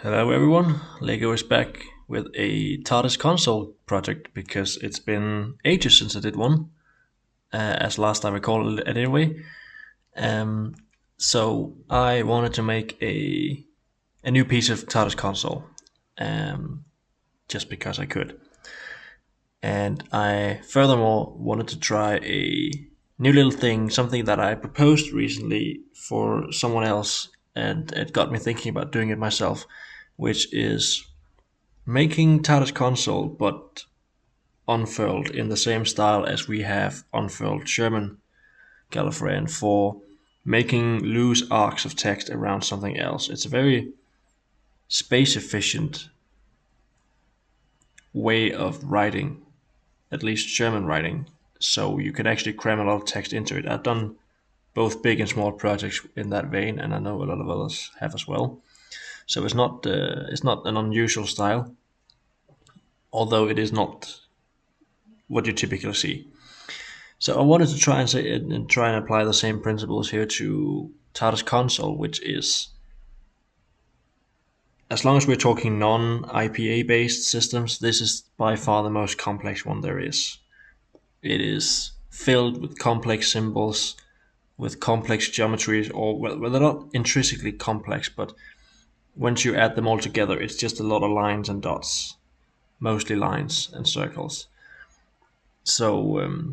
Hello everyone, Lego is back with a TARDIS Console project because it's been ages since I did one, as last I recall it anyway. Um, so I wanted to make a new piece of TARDIS Console, um, just because I could. And I furthermore wanted to try a new little thing, something that I proposed recently for someone else, and it got me thinking about doing it myself, which is making TARDIS Console, but unfurled in the same style as we have unfurled Sherman Gallifreyan for making loose arcs of text around something else. It's a very space efficient way of writing, at least Sherman writing, so you can actually cram a lot of text into it. I've done both big and small projects in that vein, and I know a lot of others have as well. So it's not an unusual style, although it is not what you typically see. So I wanted to try and say and try and apply the same principles here to TARDIS Console, which is, as long as we're talking non-IPA based systems, this is by far the most complex one there is. It is filled with complex symbols, with complex geometries, or well, they're not intrinsically complex, but once you add them all together, it's just a lot of lines and dots, mostly lines and circles. So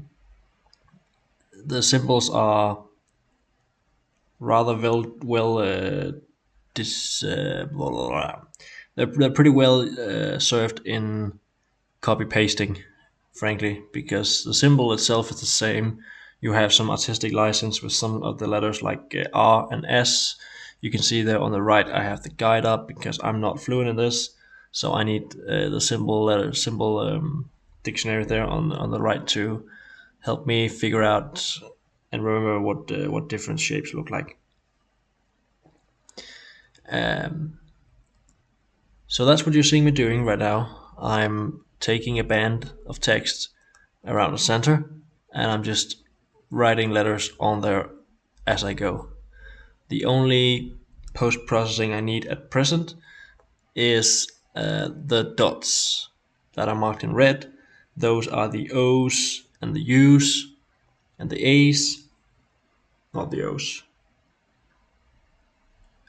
the symbols are rather well blah, blah, blah. They're pretty well served in copy pasting, frankly, because the symbol itself is the same. You have some artistic license with some of the letters like R and S. You can see there on the right I have the guide up because I'm not fluent in this, so I need the symbol dictionary there on the right to help me figure out and remember what different shapes look like. Um, so that's what you're seeing me doing right now. I'm taking a band of text around the center and I'm just writing letters on there as I go. The only post processing I need at present is the dots that are marked in red. Those are the O's and the U's and the A's, not the O's.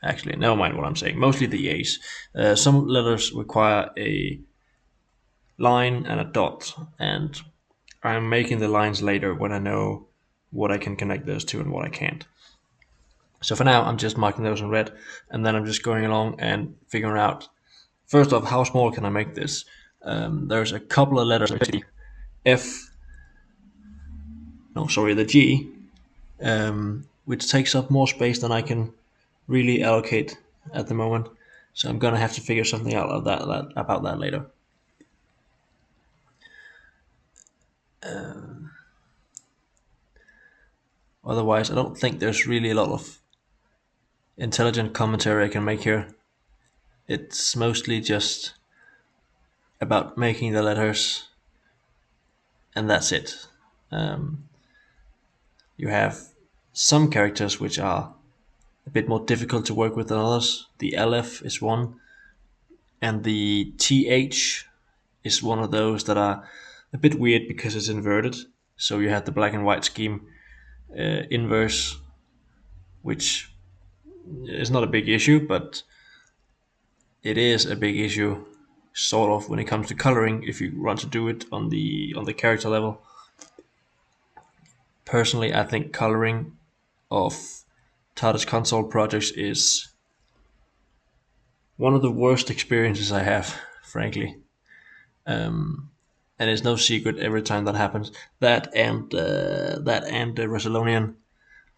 Actually, never mind what I'm saying. Mostly the A's. Some letters require a line and a dot, and I'm making the lines later when I know what I can connect those to and what I can't. So for now, I'm just marking those in red, and then I'm just going along and figuring out, first off, how small can I make this? There's a couple of letters, F, no, sorry, the G, which takes up more space than I can really allocate at the moment. So I'm gonna have to figure something out about that later. Otherwise, I don't think there's really a lot of intelligent commentary I can make here. It's mostly just about making the letters, and that's it. Um, you have some characters which are a bit more difficult to work with than others. The LF is one, and the TH is one of those that are a bit weird because it's inverted. So you have the black and white scheme inverse, which is not a big issue, but it is a big issue, sort of, when it comes to coloring. If you want to do it on the character level, personally, I think coloring of TARDIS console projects is one of the worst experiences I have, frankly. And it's no secret every time that happens. That and Resolonian,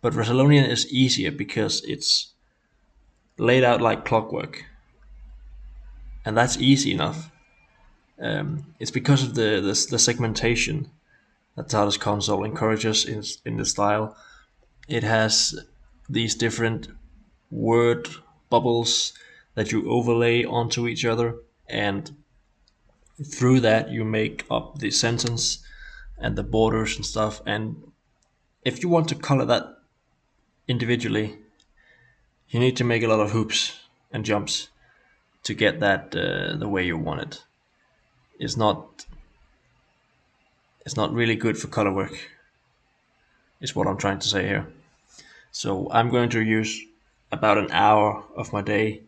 but Resolonian is easier because it's laid out like clockwork, and that's easy enough. It's because of the segmentation that TARDIS console encourages in the style. It has these different word bubbles that you overlay onto each other, and through that you make up the sentence and the borders and stuff. And if you want to color that individually, you need to make a lot of hoops and jumps. to get that the way you want it. It's not really good for color work, is what I'm trying to say here. So I'm going to use about an hour of my day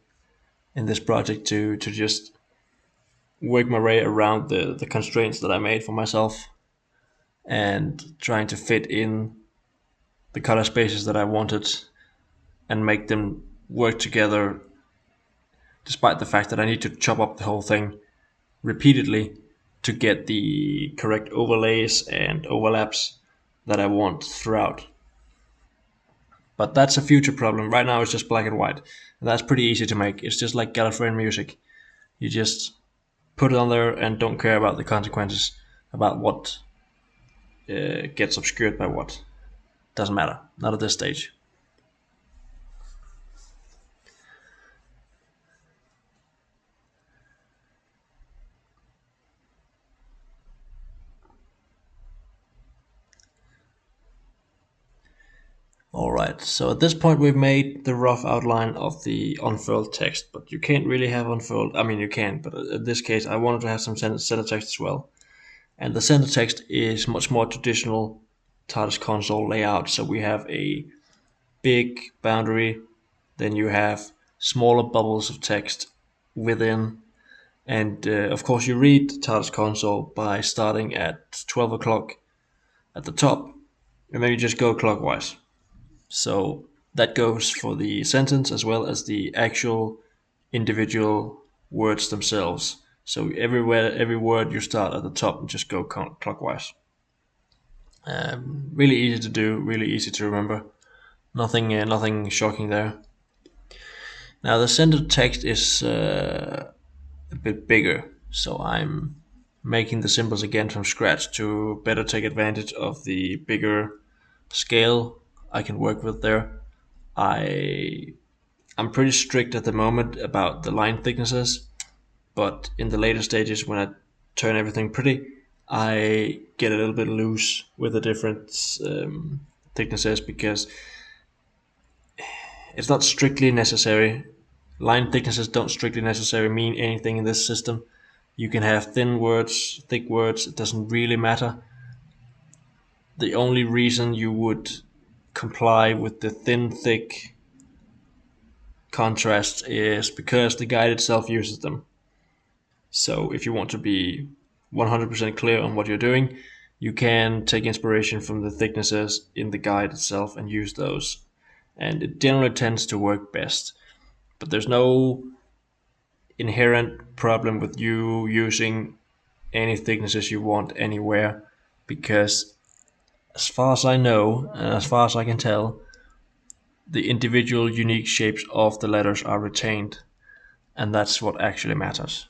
in this project to just work my way around the constraints that I made for myself and trying to fit in the color spaces that I wanted and make them work together, despite the fact that I need to chop up the whole thing repeatedly to get the correct overlays and overlaps that I want throughout. But that's a future problem. Right now it's just black and white. And that's pretty easy to make. It's just like Gallifreyan music. You just put it on there and don't care about the consequences, about what gets obscured by what. Doesn't matter. Not at this stage. Alright, so at this point we've made the rough outline of the unfurled text, but you can't really have unfurled. I mean, you can, but in this case I wanted to have some center text as well. And the center text is much more traditional TARDIS console layout. So we have a big boundary, then you have smaller bubbles of text within. And of course, you read TARDIS console by starting at 12 o'clock at the top, and then you just go clockwise. So that goes for the sentence as well as the actual individual words themselves. So every word you start at the top and just go clockwise. Really easy to do, really easy to remember. Nothing shocking there. Now the centered text is a bit bigger, so I'm making the symbols again from scratch to better take advantage of the bigger scale I can work with there. I'm pretty strict at the moment about the line thicknesses, but in the later stages when I turn everything pretty, I get a little bit loose with the different thicknesses because it's not strictly necessary. Line thicknesses don't strictly necessarily mean anything in this system. You can have thin words, thick words, it doesn't really matter. The only reason you would comply with the thin, thick contrasts is because the guide itself uses them. So if you want to be 100% clear on what you're doing, you can take inspiration from the thicknesses in the guide itself and use those. And it generally tends to work best. But there's no inherent problem with you using any thicknesses you want anywhere, because as far as I know and as far as I can tell, the individual unique shapes of the letters are retained, and that's what actually matters.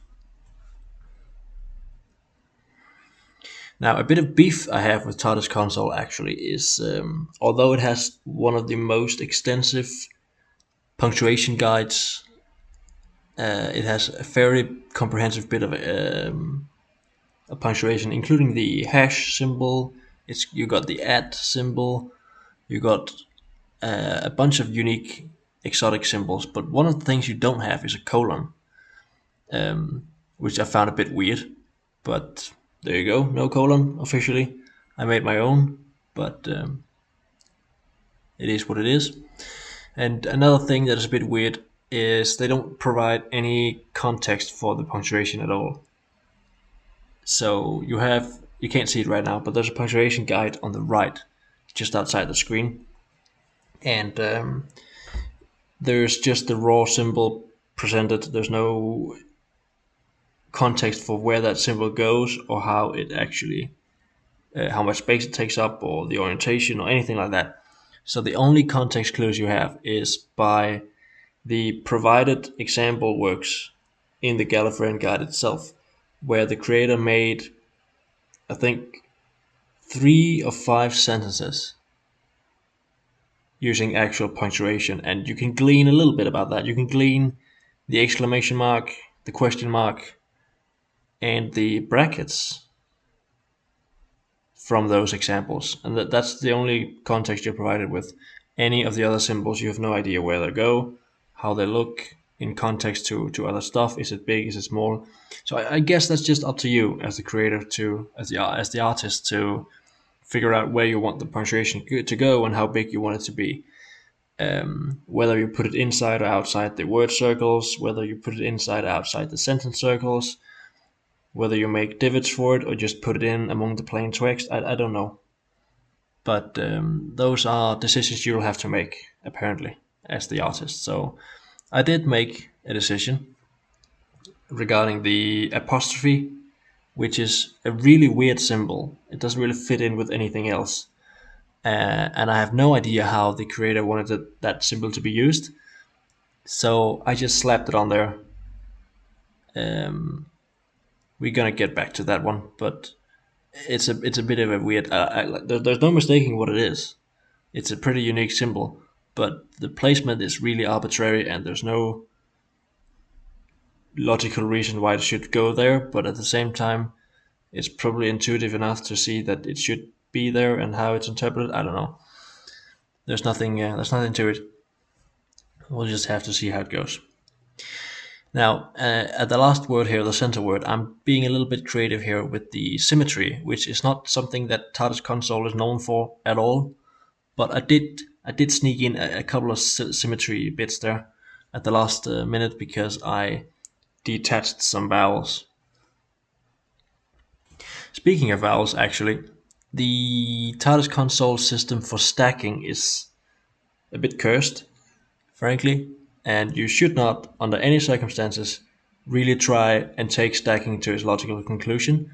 Now, a bit of beef I have with TARDIS Console actually is, although it has one of the most extensive punctuation guides, it has a very comprehensive bit of a punctuation, including the hash symbol. You got the @ symbol, you got a bunch of unique exotic symbols, but one of the things you don't have is a colon, which I found a bit weird. But there you go, no colon officially. I made my own, but it is what it is. And another thing that is a bit weird is they don't provide any context for the punctuation at all. So you can't see it right now, but there's a punctuation guide on the right, just outside the screen. And there's just the raw symbol presented. There's no context for where that symbol goes or how it actually, how much space it takes up or the orientation or anything like that. So the only context clues you have is by the provided example works in the Gallifreyan guide itself, where the creator made, I think, 3 or 5 sentences using actual punctuation, and you can glean a little bit about that. You can glean the exclamation mark, the question mark, and the brackets from those examples, and that's the only context you're provided with. Any of the other symbols, you have no idea where they go, how they look, in context to other stuff? Is it big? Is it small? So I guess that's just up to you as the creator to as the artist to figure out where you want the punctuation to go and how big you want it to be. Whether you put it inside or outside the word circles, whether you put it inside or outside the sentence circles, whether you make divots for it or just put it in among the plain text, I don't know. But those are decisions you'll have to make, apparently, as the artist. So I did make a decision regarding the apostrophe, which is a really weird symbol. It doesn't really fit in with anything else. And I have no idea how the creator wanted that symbol to be used. So I just slapped it on there. We're gonna get back to that one, but it's a bit of a weird. There's no mistaking what it is. It's a pretty unique symbol, but the placement is really arbitrary, and there's no logical reason why it should go there. But at the same time, it's probably intuitive enough to see that it should be there and how it's interpreted. I don't know. There's nothing. There's nothing to it. We'll just have to see how it goes. Now, at the last word here, the center word, I'm being a little bit creative here with the symmetry, which is not something that TARDIS Console is known for at all. But I did sneak in a couple of symmetry bits there at the last minute because I detached some vowels. Speaking of vowels, actually, the TARDIS Console system for stacking is a bit cursed, frankly, and you should not, under any circumstances, really try and take stacking to its logical conclusion.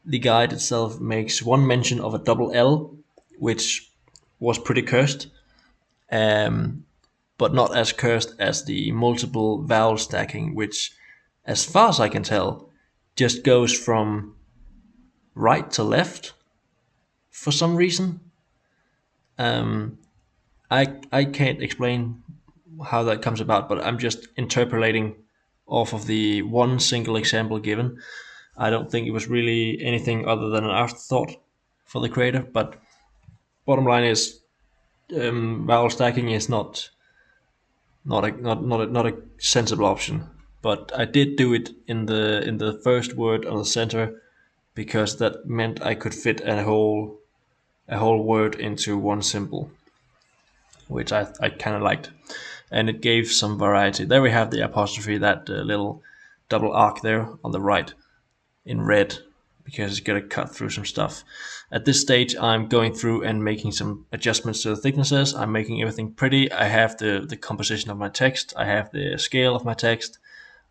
The guide itself makes one mention of a double L, which was pretty cursed, but not as cursed as the multiple vowel stacking, which, as far as I can tell, just goes from right to left for some reason. I can't explain how that comes about, but I'm just interpolating off of the one single example given. I don't think it was really anything other than an afterthought for the creator, but bottom line is vowel stacking is not a sensible option. But I did do it in the first word on the center because that meant I could fit a whole word into one symbol, which I kind of liked, and it gave some variety. There we have the apostrophe, that little double arc there on the right in red, because it's gonna cut through some stuff. At this stage, I'm going through and making some adjustments to the thicknesses. I'm making everything pretty. I have the composition of my text. I have the scale of my text.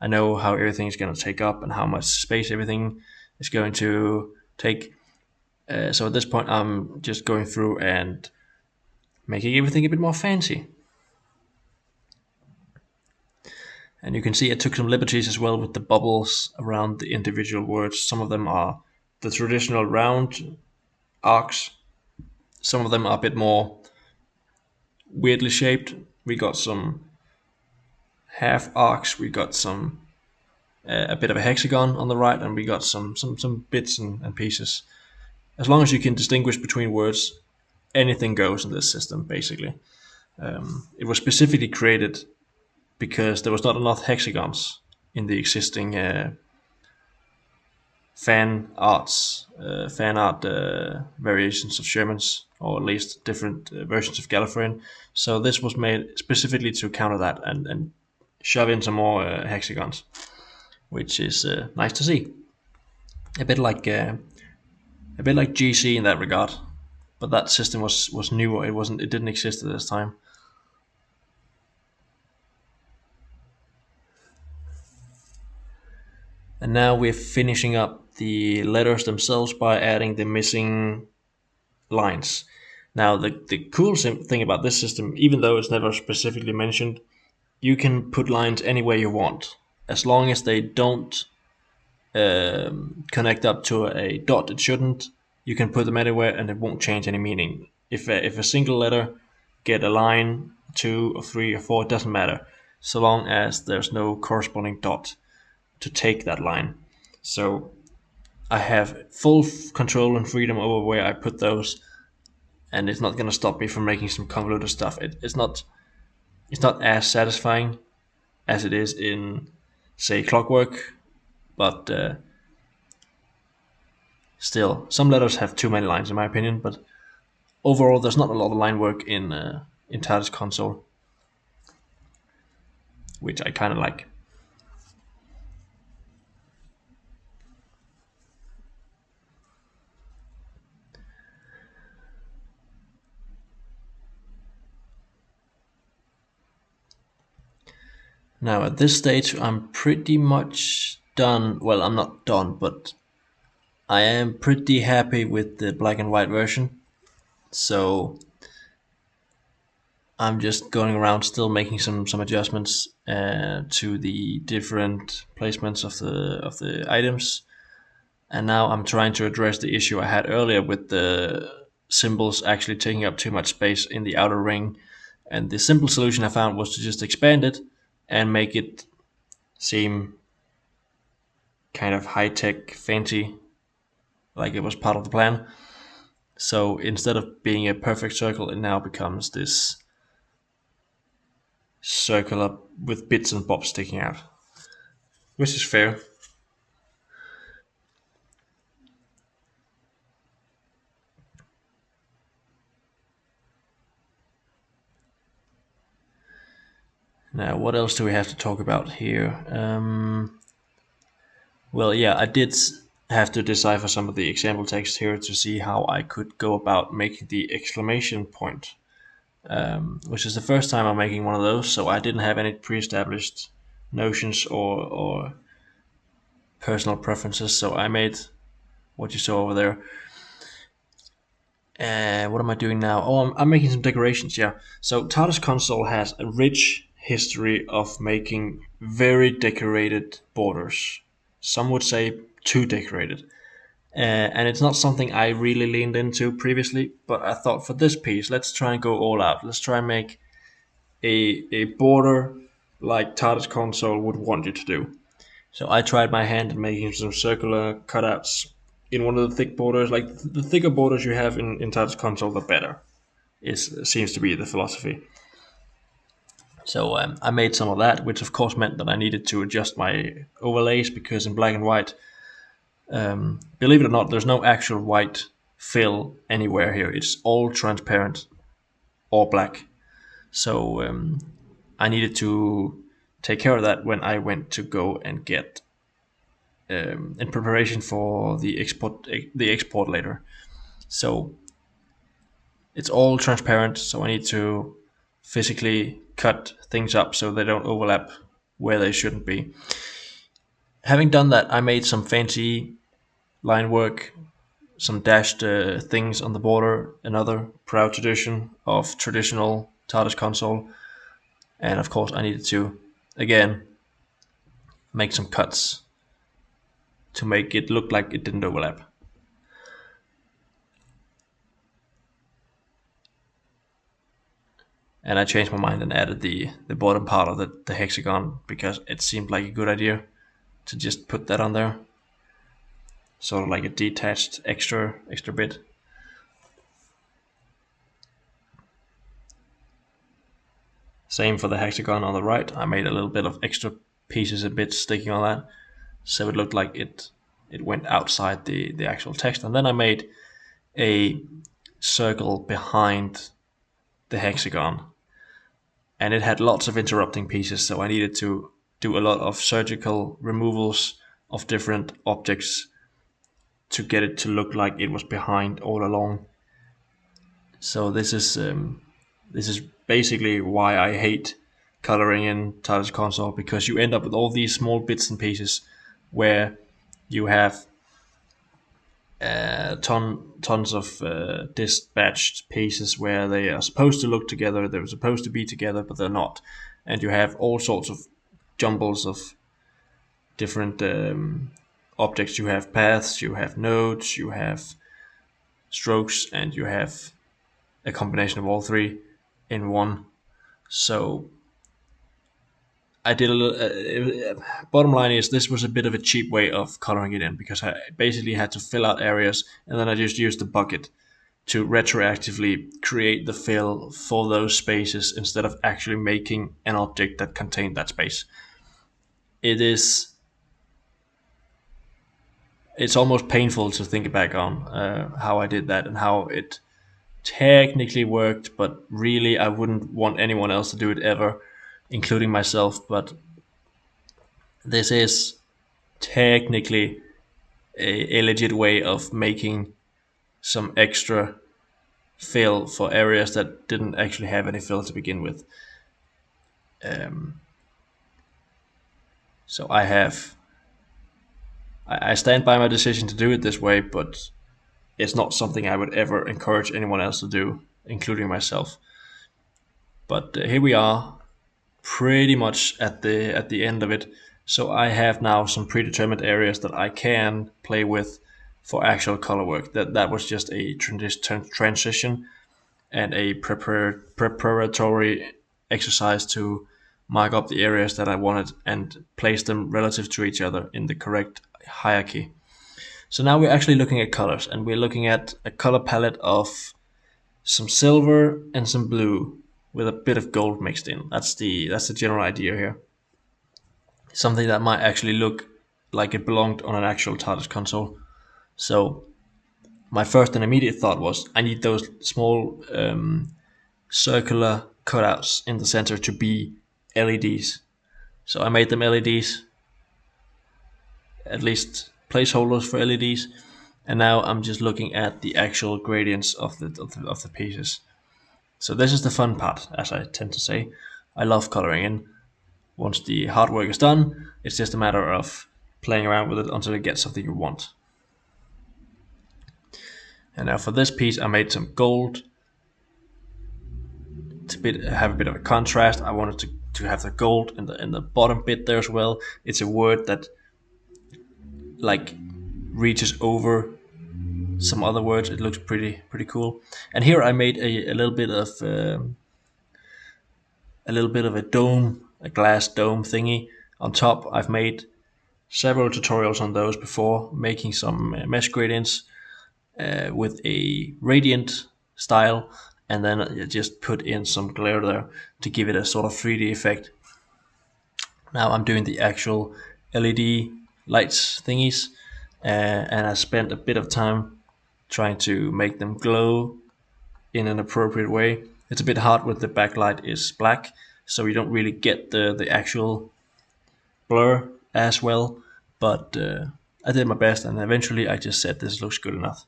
I know how everything is going to take up and how much space everything is going to take. So at this point, I'm just going through and making everything a bit more fancy. And you can see I took some liberties as well with the bubbles around the individual words. Some of them are the traditional round arcs. Some of them are a bit more weirdly shaped. We got some half arcs. We got some a bit of a hexagon on the right, and we got some bits and pieces. As long as you can distinguish between words, anything goes in this system, basically. It was specifically created because there was not enough hexagons in the existing fan art variations of Sherman's, or at least different versions of Gallifreyan. So this was made specifically to counter that and shove in some more hexagons, which is nice to see. A bit like GC in that regard, but that system was new. It didn't exist at this time. And now we're finishing up the letters themselves by adding the missing lines. Now the cool thing about this system, even though it's never specifically mentioned, you can put lines anywhere you want, as long as they don't connect up to a dot. It shouldn't. You can put them anywhere and it won't change any meaning. If a single letter get a line, 2 or 3 or 4, it doesn't matter, so long as there's no corresponding dot to take that line. So I have full control and freedom over where I put those, and it's not going to stop me from making some convoluted stuff. It's not as satisfying as it is in, say, Clockwork, but still, some letters have too many lines in my opinion. But overall, there's not a lot of line work in TARDIS Console, which I kind of like. Now at this stage, I'm pretty much done. Well, I'm not done, but I am pretty happy with the black and white version. So I'm just going around still making some adjustments to the different placements of the items, and now I'm trying to address the issue I had earlier with the symbols actually taking up too much space in the outer ring. And the simple solution I found was to just expand it and make it seem kind of high tech, fancy, like it was part of the plan. So instead of being a perfect circle, it now becomes this circular with bits and bobs sticking out, which is fair. Now, what else do we have to talk about here? Well, yeah, I did have to decipher some of the example text here to see how I could go about making the exclamation point, which is the first time I'm making one of those, so I didn't have any pre-established notions or personal preferences, so I made what you saw over there. What am I doing now? Oh, I'm making some decorations, yeah. So TARDIS Console has a rich history of making very decorated borders. Some would say too decorated. And it's not something I really leaned into previously, but I thought for this piece, let's try and go all out. Let's try and make a border like TARDIS Console would want you to do. So I tried my hand at making some circular cutouts in one of the thick borders. Like the thicker borders you have in TARDIS Console, the better. Seems to be the philosophy. So I made some of that, which of course meant that I needed to adjust my overlays because in black and white, believe it or not, there's no actual white fill anywhere here. It's all transparent or black. So I needed to take care of that when I went to go and get in preparation for the export later. So it's all transparent. So I need to physically cut things up so they don't overlap where they shouldn't be. Having done that, I made some fancy line work, some dashed things on the border, another proud tradition of traditional TARDIS console. And of course, I needed to, again, make some cuts to make it look like it didn't overlap. And I changed my mind and added the bottom part of the hexagon because it seemed like a good idea to just put that on there. Sort of like a detached extra bit. Same for the hexagon on the right. I made a little bit of extra pieces and bits sticking on that, so it looked like it went outside the actual text. And then I made a circle behind the hexagon, and it had lots of interrupting pieces, so I needed to do a lot of surgical removals of different objects to get it to look like it was behind all along. So this is basically why I hate coloring in TARDIS Console, because you end up with all these small bits and pieces where you have tons of dispatched pieces where they are supposed to look together, they're supposed to be together, but they're not. And you have all sorts of jumbles of different objects. You have paths, you have nodes, you have strokes, and you have a combination of all three in one. So I did a little. Bottom line is, this was a bit of a cheap way of coloring it in because I basically had to fill out areas, and then I just used the bucket to retroactively create the fill for those spaces instead of actually making an object that contained that space. It's almost painful to think back on how I did that and how it technically worked, but really I wouldn't want anyone else to do it ever, including myself. But this is technically a legit way of making some extra fill for areas that didn't actually have any fill to begin with. So I stand by my decision to do it this way, but it's not something I would ever encourage anyone else to do, including myself. But here we are, pretty much at the end of it. So I have now some predetermined areas that I can play with for actual color work. That was just a transition and a preparatory exercise to mark up the areas that I wanted and place them relative to each other in the correct hierarchy. So now we're actually looking at colors, and we're looking at a color palette of some silver and some blue with a bit of gold mixed in. That's the general idea here. Something that might actually look like it belonged on an actual TARDIS console. So my first and immediate thought was I need those small circular cutouts in the center to be LEDs. So I made them LEDs, at least placeholders for LEDs, and now I'm just looking at the actual gradients of the pieces. So this is the fun part, as I tend to say. I love coloring in. Once the hard work is done, it's just a matter of playing around with it until you get something you want. And now for this piece, I made some gold to have a bit of a contrast. I wanted to have the gold in the bottom bit there as well. It's a word that like reaches over some other words. It looks pretty cool. And here I made a little bit of a dome, a glass dome thingy on top. I've made several tutorials on those before, making some mesh gradients with a radiant style, and then I just put in some glare there to give it a sort of 3D effect. Now I'm doing the actual LED lights thingies, and I spent a bit of time trying to make them glow in an appropriate way. It's a bit hard with the backlight is black, so you don't really get the actual blur as well, but I did my best, and eventually I just said this looks good enough.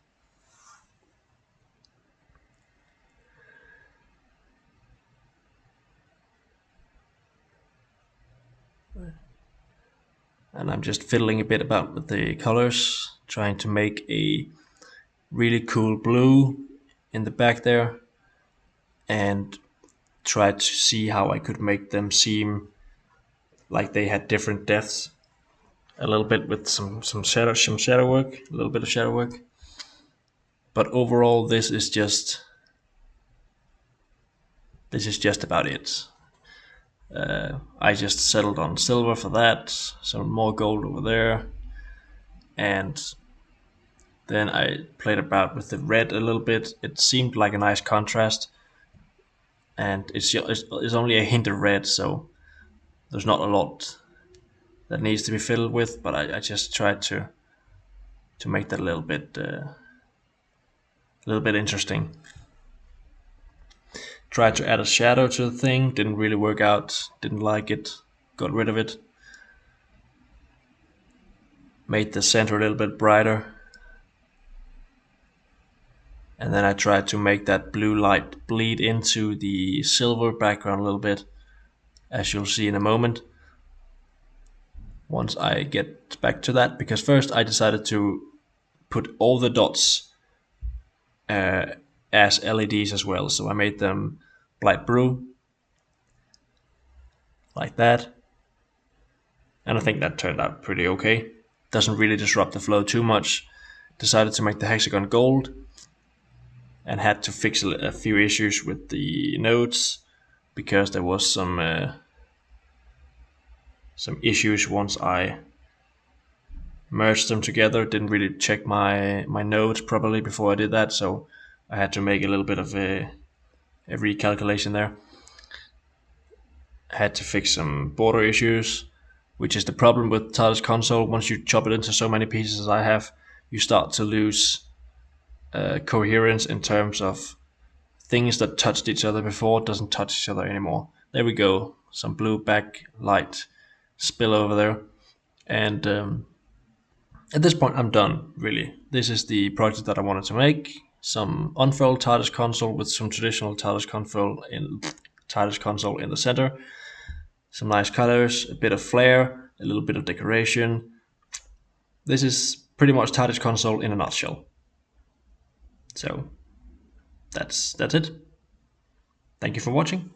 And I'm just fiddling a bit about with the colors, trying to make a really cool blue in the back there, and try to see how I could make them seem like they had different depths. A little bit with some shadow work, a little bit of shadow work. But overall, this is just about it. I just settled on silver for that, some more gold over there, and then I played about with the red a little bit. It seemed like a nice contrast, and it's only a hint of red, so there's not a lot that needs to be filled with, but I just tried to make that a little bit interesting. Tried to add a shadow to the thing, didn't really work out, didn't like it, got rid of it. Made the center a little bit brighter. And then I tried to make that blue light bleed into the silver background a little bit, as you'll see in a moment. Once I get back to that, because first I decided to put all the dots as LEDs as well. So I made them light blue, like that. And I think that turned out pretty okay. Doesn't really disrupt the flow too much. Decided to make the hexagon gold, and had to fix a few issues with the nodes, because there was some issues once I merged them together. Didn't really check my nodes properly before I did that, so I had to make a little bit of a recalculation there. I had to fix some border issues, which is the problem with TARDIS Console. Once you chop it into so many pieces as I have, you start to lose coherence in terms of things that touched each other before doesn't touch each other anymore. There we go, some blue backlight spill over there. And at this point, I'm done, really. This is the project that I wanted to make. Some unfurled TARDIS console with some traditional TARDIS console in the center. Some nice colors, a bit of flair, a little bit of decoration. This is pretty much TARDIS console in a nutshell. So that's it. Thank you for watching.